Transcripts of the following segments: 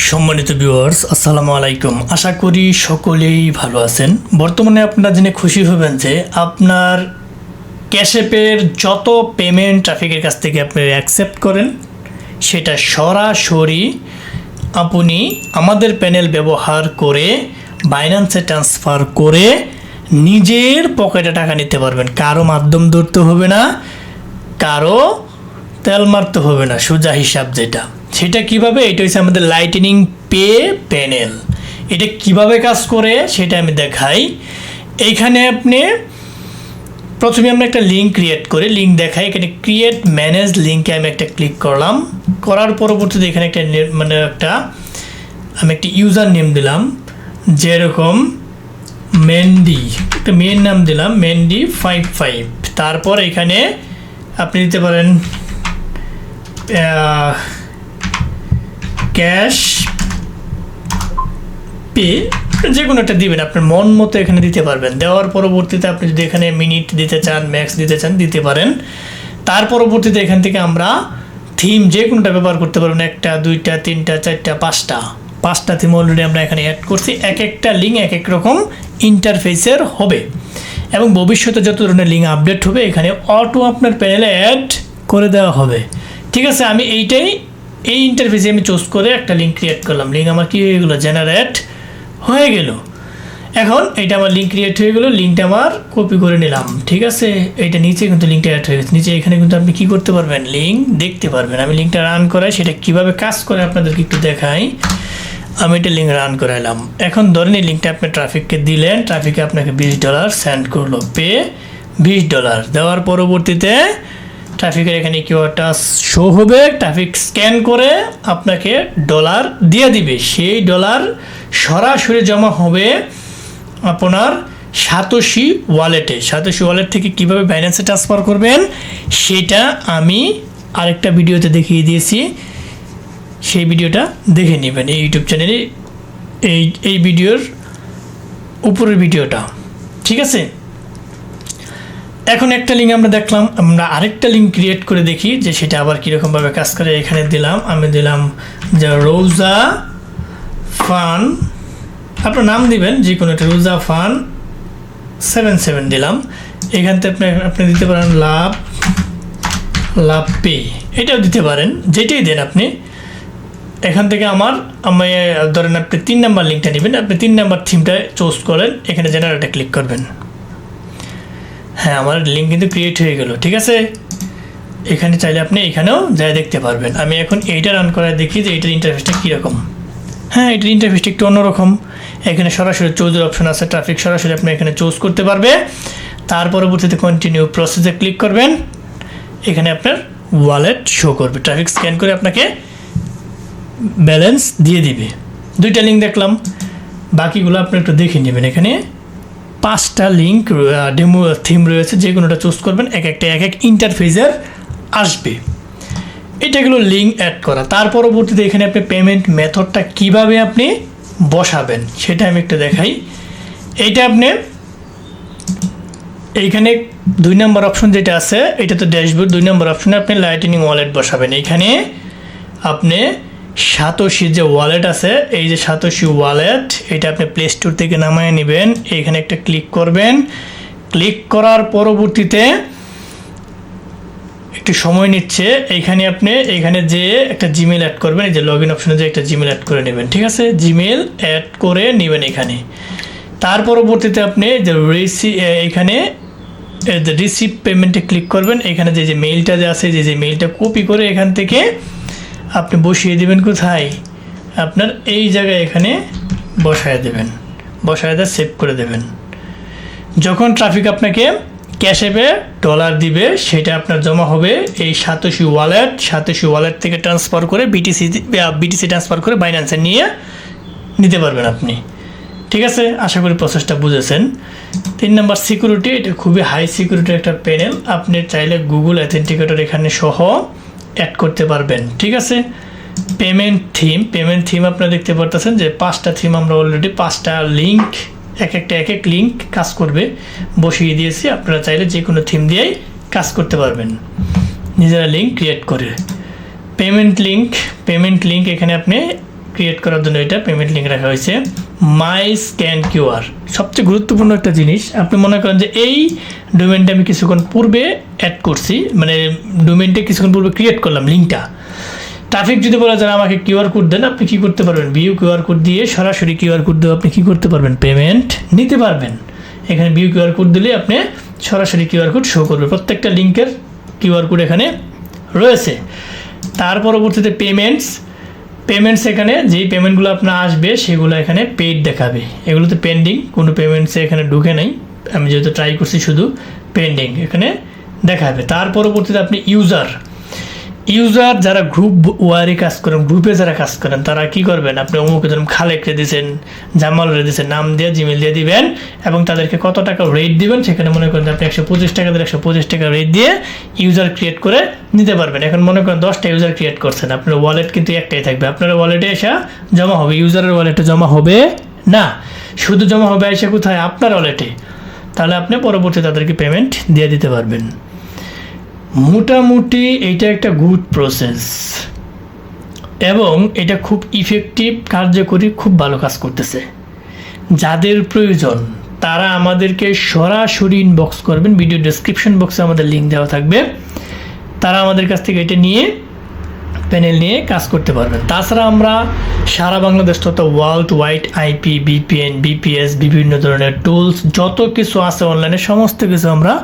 সম্মানিত ভিউয়ার্স, আসসালামু আলাইকুম। আশা করি সকলেই ভালো আছেন। বর্তমানে আপনারা জেনে খুশি হবেন যে আপনার ক্যাশ অ্যাপের যত পেমেন্ট ট্রাফিকের কাছ থেকে আপনি অ্যাকসেপ্ট করেন সেটা সরাসরি আপনি আমাদের প্যানেল ব্যবহার করে বাইন্যান্সে ট্রান্সফার করে নিজের পকেটে টাকা নিতে পারবেন। কারো মাধ্যম ধরতে হবে না, কারো তেল মারতে হবে না, সোজা হিসাব যেটা সেটা কিভাবে, এটা হচ্ছে আমাদের লাইটনিং পে প্যানেল। এটা কিভাবে কাজ করে সেটা আমি দেখাই। এইখানে আপনি প্রথমে আমরা একটা লিঙ্ক ক্রিয়েট করে লিঙ্ক দেখাই। এখানে ক্রিয়েট ম্যানেজ লিঙ্কে আমি একটা ক্লিক করলাম। করার পরবর্তীতে এখানে একটা আমি একটা ইউজার নেম দিলাম, যেরকম মেন্ডি, একটা মেন নাম দিলাম মেন্ডি 55। তারপর এখানে আপনি দিতে পারেন ক্যাশ পে, যে কোনো একটা দিবেন, আপনার মন মতো এখানে দিতে পারবেন। দেওয়ার পরবর্তীতে আপনি যদি এখানে মিনিট দিতে চান, ম্যাক্স দিতে চান দিতে পারেন। তার পরবর্তীতে এখান থেকে আমরা থিম যে কোনোটা ব্যবহার করতে পারবেন, একটা, দুইটা, তিনটা, চারটা, পাঁচটা থিম অলরেডি আমরা এখানে অ্যাড করছি। এক একটা লিঙ্ক এক এক রকম ইন্টারফেসের হবে এবং ভবিষ্যতে যত ধরনের লিঙ্ক আপডেট হবে এখানে অটো আপনার প্যানেলে অ্যাড করে দেওয়া হবে। ঠিক আছে, আমি এই ইন্টারফেসে আমি চুজ করে একটা লিঙ্ক ক্রিয়েট করলাম। লিঙ্ক আমার কী হয়ে গেলো, জেনারেট হয়ে গেল। এখন এটা আমার লিঙ্ক ক্রিয়েট হয়ে গেলো, লিঙ্কটা আমার কপি করে নিলাম। ঠিক আছে, এইটা নিচে কিন্তু লিঙ্কটা অ্যাড হয়ে গেছে। নিচে এখানে কিন্তু আপনি কী করতে পারবেন, লিঙ্ক দেখতে পারবেন। আমি লিঙ্কটা রান করাই, সেটা কীভাবে কাজ করে আপনাদেরকে একটু দেখাই। আমি এটা লিঙ্ক রান করাইলাম। এখন ধরেন এই লিঙ্কটা আপনি ট্রাফিককে দিলেন, ট্রাফিকে আপনাকে $20 সেন্ড করলো, পে $20। দেওয়ার পরবর্তীতে ট্রাফিকের এখানে কিওয়ার্ডটা শো হবে, ট্রাফিক স্ক্যান করে আপনাকে ডলার দিয়ে দিবে। সেই ডলার সরাসরি জমা হবে আপনার সাতোশি ওয়ালেটে। সাতোশি ওয়ালেট থেকে কীভাবে বাইন্যান্সে ট্রান্সফার করবেন সেটা আমি আরেকটা ভিডিওতে দেখিয়ে দিয়েছি, সেই ভিডিওটা দেখে নেবেন এই ইউটিউব চ্যানেলে, এই ভিডিওর উপরের ভিডিওটা। ঠিক আছে, এখন একটা লিঙ্ক আমরা দেখলাম, আমরা আরেকটা লিঙ্ক ক্রিয়েট করে দেখি যে সেটা আবার কীরকমভাবে কাজ করে। এখানে দিলাম, আমি দিলাম যে রোজা ফান, আপনার নাম দিবেন যে কোনো একটা, রোজা ফান 77 দিলাম। এখান থেকে আপনি দিতে পারেন লাভ পে, এটাও দিতে পারেন, যেটাই দেন আপনি। এখান থেকে আমি ধরেন আপনি 3 নাম্বার লিঙ্কটা নেবেন, আপনি 3 নাম্বার থিমটা চুজ করেন, এখানে জেনারেটে ক্লিক করবেন। হ্যাঁ, আমার লিঙ্ক কিন্তু ক্রিয়েট হয়ে গেল। ঠিক আছে, এখানে চাইলে আপনি এখানেও যা দেখতে পারবেন। আমি এখন এইটা রান করে দেখি যে এইটার ইন্টারফেসটা কীরকম। হ্যাঁ, এটার ইন্টারফেসটা একটু অন্যরকম। এখানে সরাসরি চুজের অপশন আছে, ট্রাফিক সরাসরি আপনি এখানে চুজ করতে পারবে। তার পরবর্তীতে কন্টিনিউ প্রসেসে ক্লিক করবেন, এখানে আপনার ওয়ালেট শো করবে, ট্রাফিক স্ক্যান করে আপনাকে ব্যালেন্স দিয়ে দিবে। 2টা লিঙ্ক দেখলাম, বাকিগুলো আপনি একটু দেখে নেবেন। এখানে 5টা লিঙ্ক ডেমো থিম রয়েছে, যে কোনোটা চুজ করবেন, এক এক ইন্টারফেসের আসবে। এটাগুলো লিঙ্ক অ্যাড করা। তার পরবর্তীতে এখানে আপনি পেমেন্ট মেথডটা কিভাবে আপনি বসাবেন সেটা আমি একটু দেখাই। এইটা আপনি এইখানে 2 নম্বর অপশন যেটা আছে, এটা তো ড্যাশবোর্ড, 2 নম্বর অপশনে আপনি লাইটনিং ওয়ালেট বসাবেন। এইখানে আপনি সাতোশি যে ওয়ালেট আছে, এই যে সাতোশি ওয়ালেট, এটা আপনি প্লে স্টোর থেকে নামায় নেবেন। এখানে একটা ক্লিক করবেন। ক্লিক করার পরবর্তীতে একটু সময় নিচ্ছে, এইখানে আপনি এখানে যে একটা জিমেল অ্যাড করবেন, এই যে লগ ইন অপশনে যে একটা জিমেল অ্যাড করে নেবেন। ঠিক আছে, জিমেল অ্যাড করে নেবেন এখানে। তার পরবর্তীতে আপনি যে এখানে রিসিভ পেমেন্টে ক্লিক করবেন। এখানে যে মেইলটা যে আছে, যে মেইলটা কপি করে এখান থেকে আপনি বসিয়ে দেবেন কোথায়, আপনার এই জায়গায় এখানে বসায় দেবেন, বসায় দিয়ে সেভ করে দেবেন। যখন ট্রাফিক আপনাকে ক্যাশ অ্যাপে ডলার দিবে, সেটা আপনার জমা হবে এই সাতোশি ওয়ালেট থেকে ট্রান্সফার করে বিটিসি ট্রান্সফার করে বাইন্যান্সে নিতে পারবেন আপনি। ঠিক আছে, আশা করি প্রসেসটা বুঝেছেন। 3 নম্বর সিকিউরিটি, এটা খুবই হাই সিকিউরিটির একটা প্যানেল, আপনি চাইলে গুগল অথেন্টিকেটর এখানে সহ অ্যাড করতে পারবেন। ঠিক আছে, পেমেন্ট থিম আপনারা দেখতে পারতেছেন যে 5টা থিম আমরা অলরেডি 5টা লিঙ্ক এক এক লিঙ্ক কাজ করবে বসিয়ে দিয়েছি। আপনারা চাইলে যে কোনো থিম দিয়েই কাজ করতে পারবেন নিজেরা লিঙ্ক ক্রিয়েট করে। পেমেন্ট লিঙ্ক এখানে আপনি ক্রিয়েট করার জন্য এটা পেমেন্ট লিঙ্ক রাখা হয়েছে। মাই স্ক্যান কিউআর সবচেয়ে গুরুত্বপূর্ণ একটা জিনিস। আপনি মনে করেন যে এই ডোমেনটা আমি কিছুক্ষণ পূর্বে অ্যাড করছি, মানে ডোমেনটা কিছুক্ষণ পূর্বে ক্রিয়েট করলাম লিঙ্কটা। ট্রাফিক যদি বলা যায় আমাকে কিউআর কোড দেন, আপনি কী করতে পারবেন, ভিউ কিউআর কোড দিয়ে সরাসরি কিউআর কোড দিয়ে আপনি কী করতে পারবেন, পেমেন্ট নিতে পারবেন। এখানে ভিউ কিউআর কোড দিলে আপনি সরাসরি কিউআর কোড শো করবে, প্রত্যেকটা লিঙ্কের কিউআর কোড এখানে রয়েছে। তার পরবর্তীতে পেমেন্টস এখানে যেই পেমেন্টগুলো আপনার আসবে সেগুলো এখানে পেইড দেখাবে, এগুলোতে পেন্ডিং, কোনো পেমেন্টসে এখানে ঢুকে নাই, আমি যেহেতু ট্রাই করছি শুধু পেন্ডিং এখানে দেখাবে। তার পরবর্তীতে আপনি ইউজার যারা গ্রুপ ওয়ারে কাজ করেন, গ্রুপে যারা কাজ করেন তারা কি করবেন, আপনি অমুকে ধরুন খালেকরে দিয়েছেন, জামাল রে দিয়েছেন, নাম দিয়ে জিমেল দিয়ে দিবেন এবং তাদেরকে কত টাকা রেট দিবেন সেখানে মনে করেন আপনি 125 টাকা দিয়ে 125 টাকা রেট দিয়ে ইউজার ক্রিয়েট করে নিতে পারবেন। এখন মনে করেন 10টা ইউজার ক্রিয়েট করছেন, আপনার ওয়ালেট কিন্তু একটাই থাকবে, আপনার ওয়ালেটে এসে জমা হবে, ইউজারের ওয়ালেটে জমা হবে না, শুধু জমা হবে এসে কোথায়, আপনার ওয়ালেটে। তাহলে আপনি পরবর্তী তাদেরকে পেমেন্ট দিয়ে দিতে পারবেন। মোটামুটি এইটা একটা গুড প্রসেস এবং এটা খুব ইফেক্টিভ, কার্যকরী, খুব ভালো কাজ করতেছে। যাদের প্রয়োজন তারা আমাদেরকে সরাসরি ইনবক্স করবেন, ভিডিও ডেসক্রিপশন বক্সে আমাদের লিঙ্ক দেওয়া থাকবে, তারা আমাদের কাছ থেকে এটা নিয়ে প্যানেল নিয়ে কাজ করতে পারবেন। তাছাড়া আমরা সারা বাংলাদেশ তথা ওয়ার্ল্ড ওয়াইড আইপি, বিপিএন, বিপিএস, বিভিন্ন ধরনের টুলস যত কিছু আছে অনলাইনে সমস্ত কিছু আমরা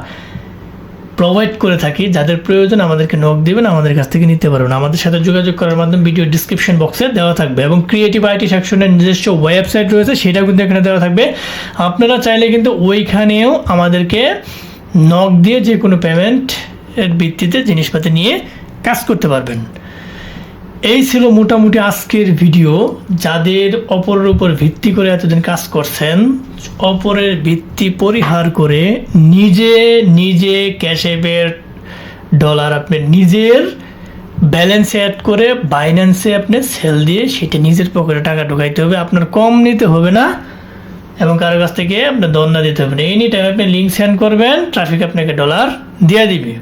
প্রোভাইড করে থাকি। যাদের প্রয়োজন আমাদেরকে নক দিবেন, আমাদের কাছ থেকে নিতে পারবেন। আমাদের সাথে যোগাযোগ করার মাধ্যমে ভিডিও ডিসক্রিপশন বক্সে দেওয়া থাকবে এবং ক্রিয়েটিভ আইটি সেকশনের নিজস্ব ওয়েবসাইট রয়েছে, সেটাও কিন্তু এখানে দেওয়া থাকবে। আপনারা চাইলে কিন্তু ওইখানেও আমাদেরকে নক দিয়ে যে কোনো পেমেন্টের ভিত্তিতে জিনিসপাতি নিয়ে কাজ করতে পারবেন। এই ছিল মোটামুটি আজকের ভিডিও। যাদের অপরের উপর ভিত্তি করে এতদিন কাজ করছেন, অপরের ভিত্তি পরিহার করে নিজে ক্যাশঅ্যাপের ডলার আপনি নিজের ব্যালেন্সে অ্যাড করে বাইন্যান্সে আপনি সেল দিয়ে সেটা নিজের পকেটে টাকা ঢুকাইতে হবে, আপনার কম নিতে হবে না এবং কারোর কাছ থেকে আপনার দণ্ডা দিতে হবে না। এনি টাইম আপনি লিঙ্ক সেন্ড করবেন, ট্রাফিক আপনাকে ডলার দিয়ে দিবে।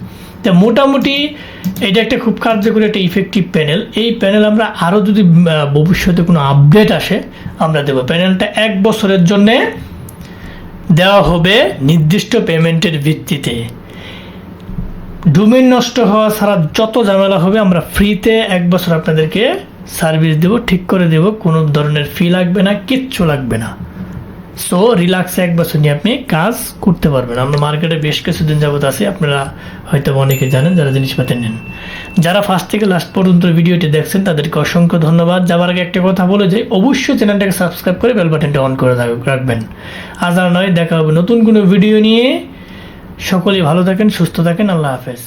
তা মোটামুটি এটা একটা খুব কার্যকরী একটা ইফেক্টিভ প্যানেল। এই প্যানেল আমরা আরও যদি ভবিষ্যতে কোনো আপডেট আসে আমরা দেবো। প্যানেলটা 1 বছরের জন্যে দেওয়া হবে নির্দিষ্ট পেমেন্টের ভিত্তিতে। ডোমেইন নষ্ট হওয়া ছাড়া যত ঝামেলা হবে আমরা ফ্রিতে 1 বছর আপনাদেরকে সার্ভিস দেবো, ঠিক করে দেবো, কোনো ধরনের ফি লাগবে না, কিচ্ছু লাগবে না। সো রিল্যাক্সে 1 বছর নিয়ে আপনি কাজ করতে পারবেন। আমরা মার্কেটে বেশ কিছুদিন যাবত আছি, আপনারা হয়তো অনেকে জানেন যারা জিনিসপাতি নেন। যারা ফার্স্ট থেকে লাস্ট পর্যন্ত ভিডিওটি দেখছেন তাদেরকে অসংখ্য ধন্যবাদ। যাওয়ার আগে একটা কথা বলে যাই, অবশ্যই চ্যানেলটাকে সাবস্ক্রাইব করে বেল বাটনটা অন করে রাখবেন। আজ আর নয়, দেখা হবে নতুন কোনো ভিডিও নিয়ে। সকলেই ভালো থাকেন, সুস্থ থাকেন, আল্লাহ হাফেজ।